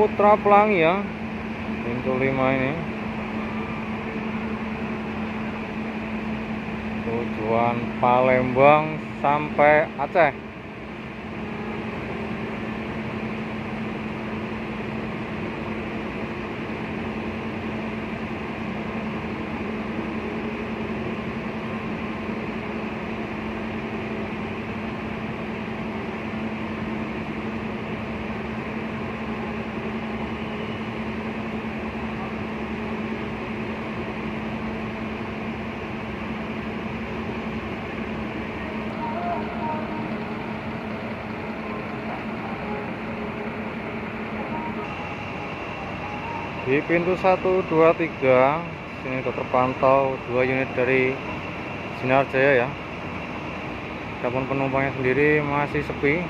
Putra Pelangi ya, pintu 5 ini. Tujuan Palembang sampai Aceh. Di pintu 1, 2, 3 sini sudah terpantau 2 unit dari Sinar Jaya ya. Adapun penumpangnya sendiri masih sepi.